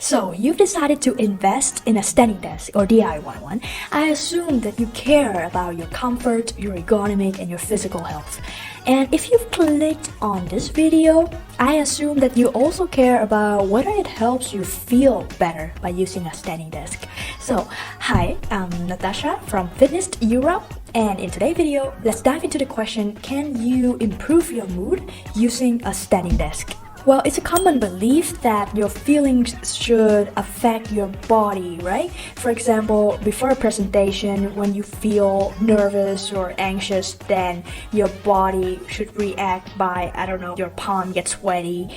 So, you've decided to invest in a standing desk or DIY one. I assume that you care about your comfort, your ergonomic, and your physical health. And if you've clicked on this video, I assume that you also care about whether it helps you feel better by using a standing desk. So, hi, I'm Natasha from Fitnest Europe. And in today's video, let's dive into the question, can you improve your mood using a standing desk? Well, it's a common belief that your feelings should affect your body, right? For example, before a presentation, when you feel nervous or anxious, then your body should react by, I don't know, your palm gets sweaty,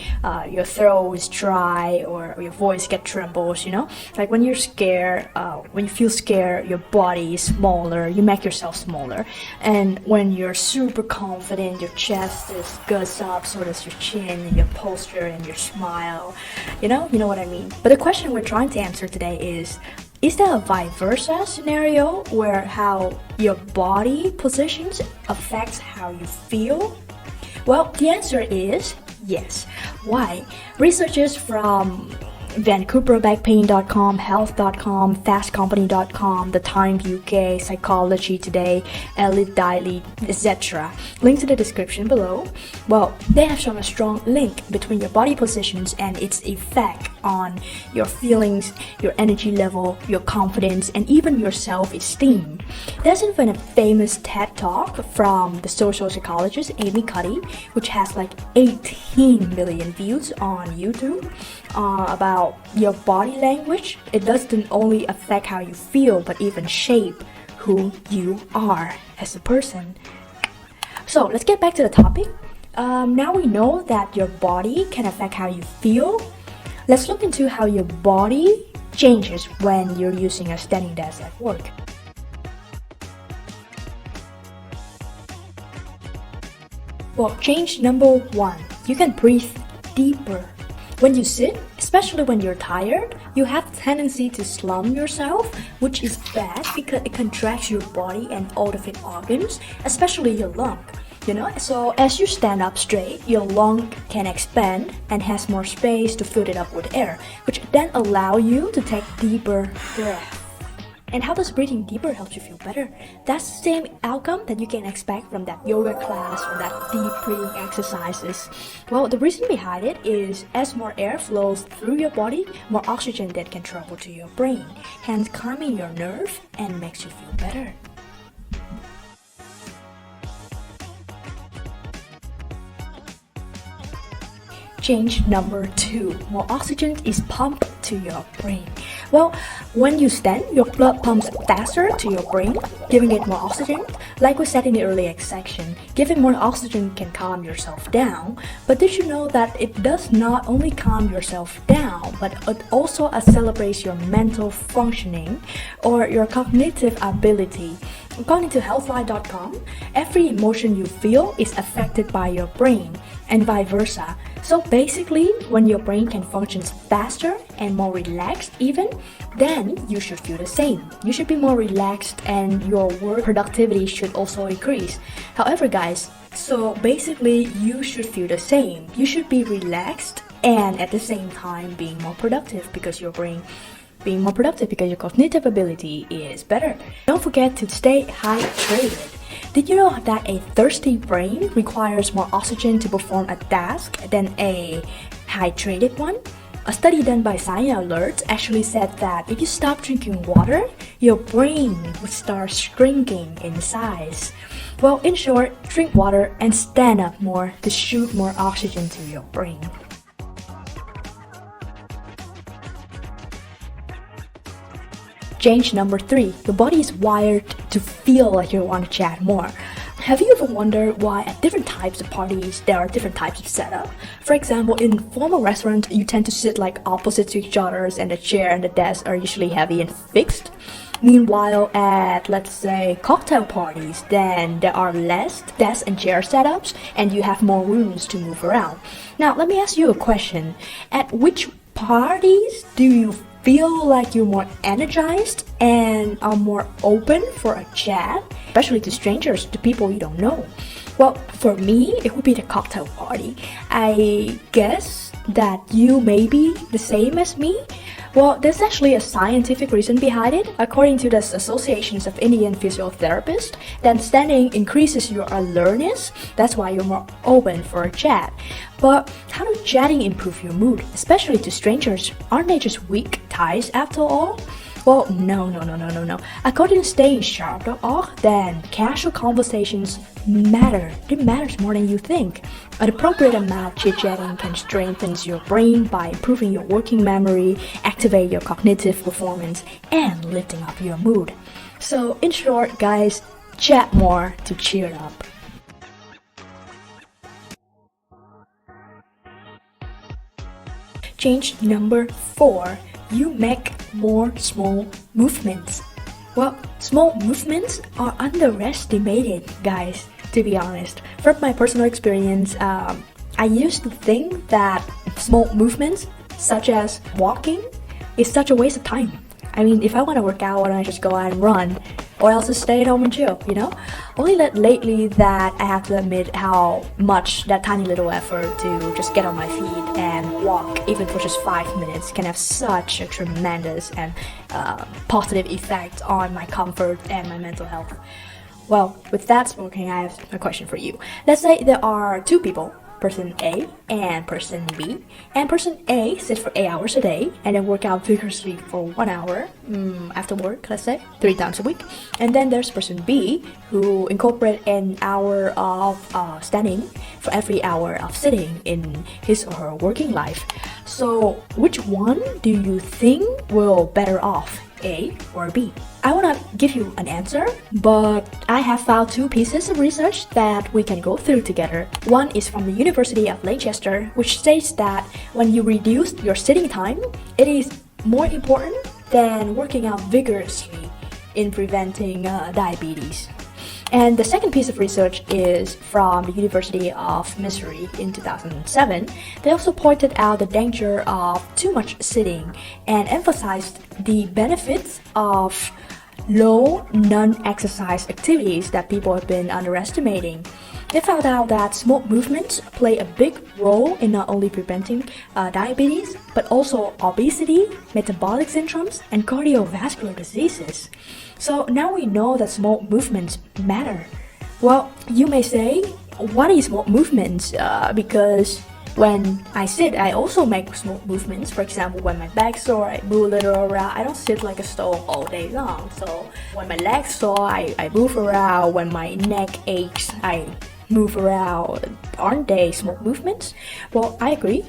your throat is dry, or your voice gets trembles, you know? Like when you're scared, when you feel scared, your body is smaller, you make yourself smaller. And when you're super confident, your chest is goes up, so does your chin and your posture and your smile, you know what I mean. But the question we're trying to answer today is there a vice versa scenario where how your body positions affects how you feel? Well, the answer is yes. Why? Researchers from VancouverBackPain.com, Health.com, FastCompany.com, The Times UK, Psychology Today, Elite Daily, etc. Link to the description below. Well, they have shown a strong link between your body positions and its effect on your feelings, your energy level, your confidence, and even your self-esteem. There's even a famous TED Talk from the social psychologist Amy Cuddy, which has like 18 million views on YouTube, about your body language. It doesn't only affect how you feel, but even shape who you are as a person. So let's get back to the topic. Now we know that your body can affect how you feel. Let's look into how your body changes when you're using a standing desk at work. Well, change number one, you can breathe deeper. When you sit, especially when you're tired, you have a tendency to slump yourself, which is bad because it contracts your body and all of its organs, especially your lung. So as you stand up straight, your lung can expand and has more space to fill it up with air, which then allow you to take deeper breaths. And how does breathing deeper help you feel better? That's the same outcome that you can expect from that yoga class or that deep breathing exercises. Well, the reason behind it is as more air flows through your body, more oxygen that can travel to your brain, hence calming your nerve and makes you feel better. Change number two, more oxygen is pumped to your brain. Well, when you stand, your blood pumps faster to your brain, giving it more oxygen. Like we said in the earlier section, giving more oxygen can calm yourself down. But did you know that it does not only calm yourself down, but it also accelerates your mental functioning or your cognitive ability? According to Healthline.com, every emotion you feel is affected by your brain and vice versa. So basically, when your brain can function faster and more relaxed even, then you should feel the same. You should be more relaxed and your work productivity should also increase. However, guys, so basically you should feel the same. You should be relaxed and at the same time being more productive because your brain being more productive because your cognitive ability is better. Don't forget to stay hydrated. Did you know that a thirsty brain requires more oxygen to perform a task than a hydrated one? A study done by Science Alert actually said that if you stop drinking water, your brain would start shrinking in size. Well, in short, drink water and stand up more to shoot more oxygen to your brain. Change number three, your body is wired to feel like you want to chat more. Have you ever wondered why at different types of parties there are different types of setup? For example, in formal restaurants, you tend to sit like opposite to each other and the chair and the desk are usually heavy and fixed. Meanwhile, at, let's say, cocktail parties, then there are less desk and chair setups and you have more rooms to move around. Now, let me ask you a question. At which parties do you feel like you're more energized and are more open for a chat, especially to strangers, to people you don't know? Well, for me, it would be the cocktail party. I guess that you may be the same as me. Well, there's actually a scientific reason behind it. According to the Associations of Indian Physiotherapists, then standing increases your alertness. That's why you're more open for a chat. But how does chatting improve your mood, especially to strangers? Aren't they just weak ties after all? Well, no. According to StayingSharp.org, then casual conversations matter. It matters more than you think. An appropriate amount of chit-chatting can strengthen your brain by improving your working memory, activate your cognitive performance, and lifting up your mood. So, in short, guys, chat more to cheer up. Change number 4. You make more small movements. Well, small movements are underestimated, guys, to be honest. From my personal experience, I used to think that small movements, such as walking, is such a waste of time. I mean, if I want to work out, why don't I just go out and run? Or else just stay at home and chill, you know? Only lately that I have to admit how much that tiny little effort to just get on my feet and walk, even for just 5 minutes, can have such a tremendous and positive effect on my comfort and my mental health. Well, with that spoken, I have a question for you. Let's say there are two people, person A and person B, and person A sits for 8 hours a day and then work out vigorously for 1 hour after work, let's say 3 times a week. And then there's person B who incorporate an hour of standing for every hour of sitting in his or her working life. So which one do you think will better off, A or B? I want to give you an answer, but I have found 2 pieces of research that we can go through together. One is from the University of Leicester, which states that when you reduce your sitting time, it is more important than working out vigorously in preventing diabetes. And the second piece of research is from the University of Missouri in 2007. They also pointed out the danger of too much sitting and emphasized the benefits of low non-exercise activities that people have been underestimating. They found out that small movements play a big role in not only preventing diabetes, but also obesity, metabolic syndromes, and cardiovascular diseases. So now we know that small movements matter. Well, you may say, what is small movements? Because when I sit, I also make small movements. For example, when my back's sore, I move a little around. I don't sit like a stone all day long. So when my leg's sore, I move around. When my neck aches, I move around. Aren't they small movements? Well, I agree.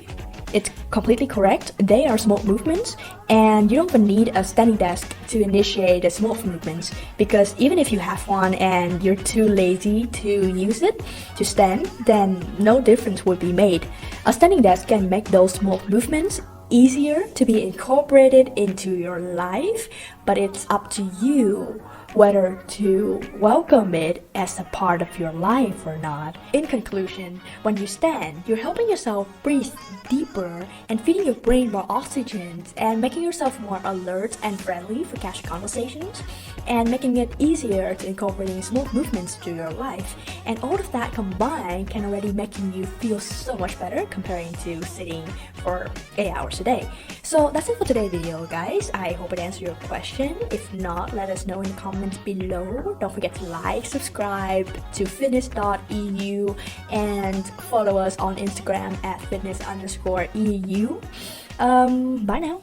It's completely correct. They are small movements, and you don't even need a standing desk to initiate the small movements, because even if you have one and you're too lazy to use it to stand, then no difference would be made. A standing desk can make those small movements easier to be incorporated into your life, but it's up to you whether to welcome it as a part of your life or not. In conclusion, when you stand, you're helping yourself breathe deeper and feeding your brain more oxygen and making yourself more alert and friendly for casual conversations, and making it easier to incorporate small movements to your life. And all of that combined can already making you feel so much better comparing to sitting for 8 hours a day. So that's it for today's video, guys. I hope it answered your question. If not, let us know in the comments below. Don't forget to like, subscribe to fitness.eu, and follow us on Instagram at fitness_eu. Bye now.